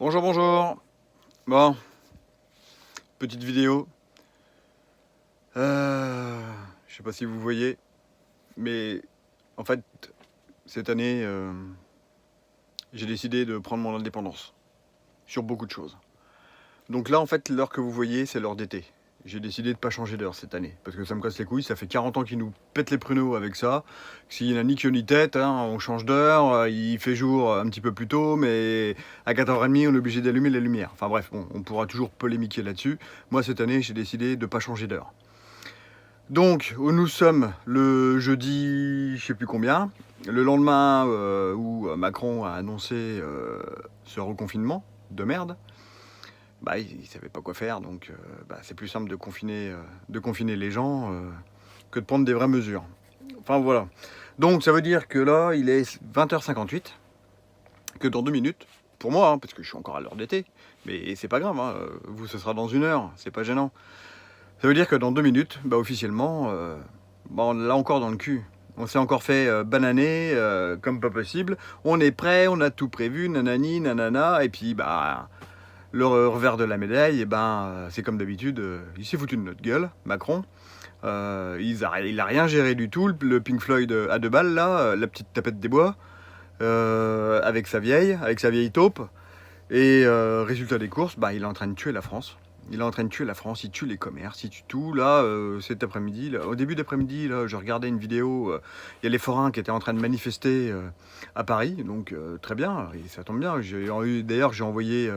Bonjour, bonjour. Bon, petite vidéo. Je sais pas si vous voyez, mais en fait, cette année, j'ai décidé de prendre mon indépendance sur beaucoup de choses. Donc là, en fait, l'heure que vous voyez, c'est l'heure d'été. J'ai décidé de ne pas changer d'heure cette année, parce que ça me casse les couilles, ça fait 40 ans qu'ils nous pètent les pruneaux avec ça. S'il n'y en a ni queue ni tête, hein, on change d'heure, il fait jour un petit peu plus tôt, mais à 4h30, on est obligé d'allumer les lumières. Enfin bref, bon, on pourra toujours polémiquer là-dessus. Moi, cette année, j'ai décidé de ne pas changer d'heure. Donc, nous sommes le jeudi, je sais plus combien, le lendemain où Macron a annoncé ce reconfinement de merde. Bah, il ne savait pas quoi faire, donc c'est plus simple de confiner les gens que de prendre des vraies mesures. Enfin voilà. Donc ça veut dire que là, il est 20h58, que dans 2 minutes, pour moi, hein, parce que je suis encore à l'heure d'été, mais c'est pas grave, hein, vous ce sera dans 1 heure, c'est pas gênant. Ça veut dire que dans 2 minutes, officiellement, on l'a encore dans le cul. On s'est encore fait bananer comme pas possible. On est prêt, on a tout prévu, nanani, nanana, et puis le revers de la médaille, c'est comme d'habitude, il s'est foutu de notre gueule, Macron. Il a rien géré du tout, le Pink Floyd à 2 balles, là, la petite tapette des bois, avec sa vieille taupe. Et résultat des courses, il est en train de tuer la France. Il est en train de tuer la France, il tue les commerces, il tue tout. Là, cet après-midi, là, au début d'après-midi, là, je regardais une vidéo, il y a les forains qui étaient en train de manifester à Paris, donc très bien, et ça tombe bien. D'ailleurs, j'ai envoyé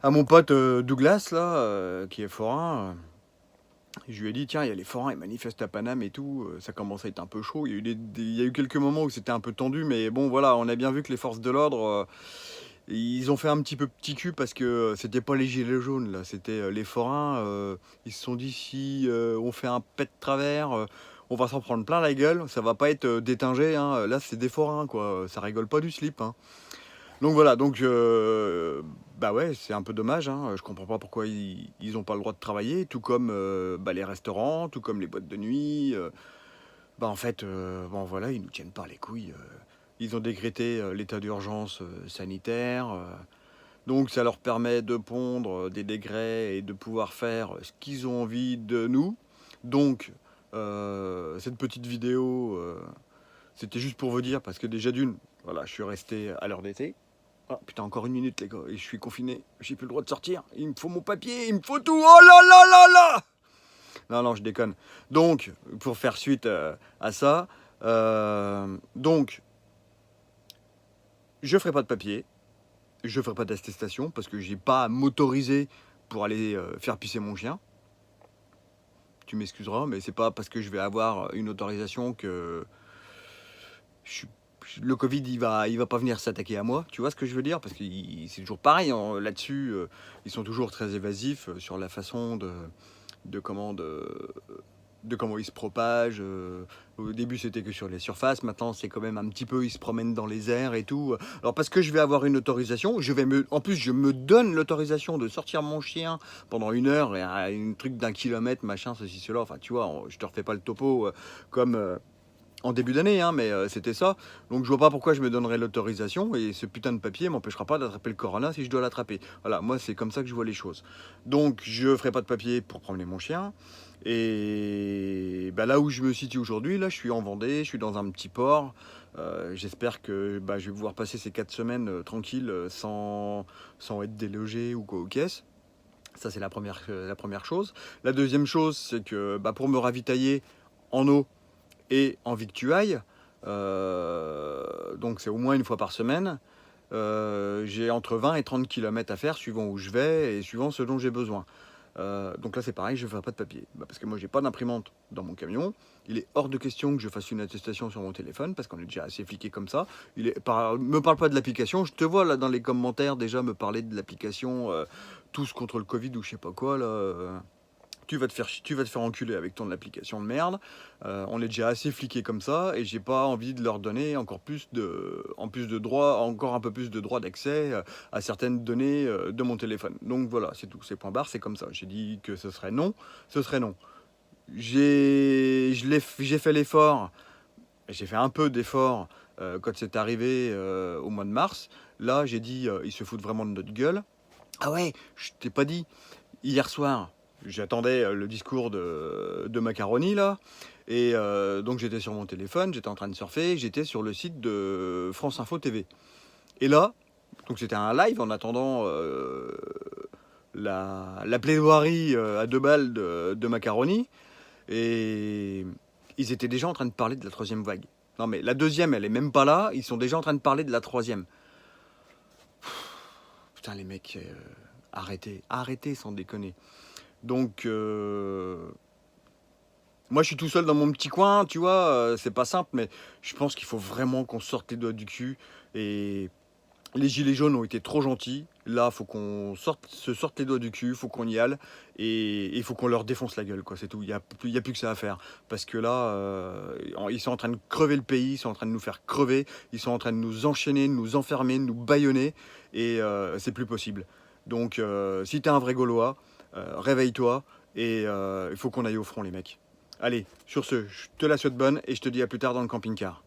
à mon pote Douglas, là, qui est forain. Je lui ai dit, tiens, il y a les forains, ils manifestent à Paname et tout, ça commence à être un peu chaud. Il y a eu quelques moments où c'était un peu tendu, mais bon, voilà, on a bien vu que les forces de l'ordre, ils ont fait un petit peu petit cul parce que c'était pas les gilets jaunes, là, c'était les forains. Ils se sont dit, si on fait un pet de travers, on va s'en prendre plein la gueule, ça va pas être détingé, hein. Là, c'est des forains, quoi, ça rigole pas du slip, hein. Donc voilà, donc ouais, c'est un peu dommage, hein. Je comprends pas pourquoi ils ont pas le droit de travailler, tout comme les restaurants, tout comme les boîtes de nuit. En fait, bon voilà, ils nous tiennent pas les couilles. Ils ont décrété l'état d'urgence sanitaire, donc ça leur permet de pondre des décrets et de pouvoir faire ce qu'ils ont envie de nous. Donc cette petite vidéo, c'était juste pour vous dire, parce que déjà d'une, voilà, je suis resté à l'heure d'été. Ah putain, encore 1 minute les gars, et je suis confiné, j'ai plus le droit de sortir, il me faut mon papier, il me faut tout, oh là là là là. Non, non, je déconne. Donc, pour faire suite à ça, donc, je ferai pas de papier, je ferai pas d'attestation, parce que j'ai pas à m'autoriser pour aller faire pisser mon chien. Tu m'excuseras, mais c'est pas parce que je vais avoir une autorisation que le Covid il va pas venir s'attaquer à moi, tu vois ce que je veux dire? Parce que c'est toujours pareil, hein, là-dessus, ils sont toujours très évasifs sur la façon de comment de comment ils se propagent. Au début c'était que sur les surfaces, maintenant c'est quand même un petit peu, ils se promènent dans les airs et tout. Alors parce que je vais avoir une autorisation, en plus je me donne l'autorisation de sortir mon chien pendant 1 heure et un truc d'1 kilomètre, machin, ceci, cela, enfin tu vois, je te refais pas le topo comme en début d'année, hein, mais c'était ça. Donc je vois pas pourquoi je me donnerais l'autorisation, et ce putain de papier m'empêchera pas d'attraper le corona si je dois l'attraper. Voilà, moi c'est comme ça que je vois les choses. Donc je ferai pas de papier pour promener mon chien. Et là où je me situe aujourd'hui, là je suis en Vendée, je suis dans un petit port. J'espère que je vais pouvoir passer ces 4 semaines tranquilles sans être délogé ou quoi aux caisses. Ça c'est la première chose. La deuxième chose, c'est que pour me ravitailler en eau et en victuailles, donc c'est au moins 1 fois par semaine. J'ai entre 20 et 30 km à faire suivant où je vais et suivant ce dont j'ai besoin. Donc là c'est pareil, je ne ferai pas de papier. Parce que moi j'ai pas d'imprimante dans mon camion. Il est hors de question que je fasse une attestation sur mon téléphone parce qu'on est déjà assez fliqué comme ça. Me parle pas de l'application. Je te vois là dans les commentaires déjà me parler de l'application tous contre le Covid ou je sais pas quoi là. Tu vas te faire enculer avec ton application de merde. On est déjà assez fliqué comme ça et j'ai pas envie de leur donner encore un peu plus de droits d'accès à certaines données de mon téléphone. Donc voilà, c'est tout, c'est point barre, c'est comme ça. J'ai dit que ce serait non, ce serait non. J'ai fait l'effort, j'ai fait un peu d'effort quand c'est arrivé au mois de mars. Là, j'ai dit, ils se foutent vraiment de notre gueule. Ah ouais, je t'ai pas dit, hier soir, j'attendais le discours de Macaroni, là, et donc j'étais sur mon téléphone, j'étais en train de surfer, j'étais sur le site de France Info TV. Et là, donc c'était un live en attendant la plaidoirie à 2 balles de Macaroni, et ils étaient déjà en train de parler de la troisième vague. Non mais la deuxième, elle est même pas là, ils sont déjà en train de parler de la troisième. Putain les mecs, arrêtez sans déconner. Donc moi je suis tout seul dans mon petit coin, tu vois, c'est pas simple, mais je pense qu'il faut vraiment qu'on sorte les doigts du cul. Et les gilets jaunes ont été trop gentils. Là, il faut qu'on se sorte les doigts du cul, il faut qu'on y aille, et il faut qu'on leur défonce la gueule, quoi. C'est tout. Il y a plus que ça à faire. Parce que là, ils sont en train de crever le pays, ils sont en train de nous faire crever, ils sont en train de nous enchaîner, de nous enfermer, de nous bâillonner, et c'est plus possible. Donc, si t'es un vrai Gaulois, réveille-toi, et il faut qu'on aille au front, les mecs. Allez, sur ce, je te la souhaite bonne, et je te dis à plus tard dans le camping-car.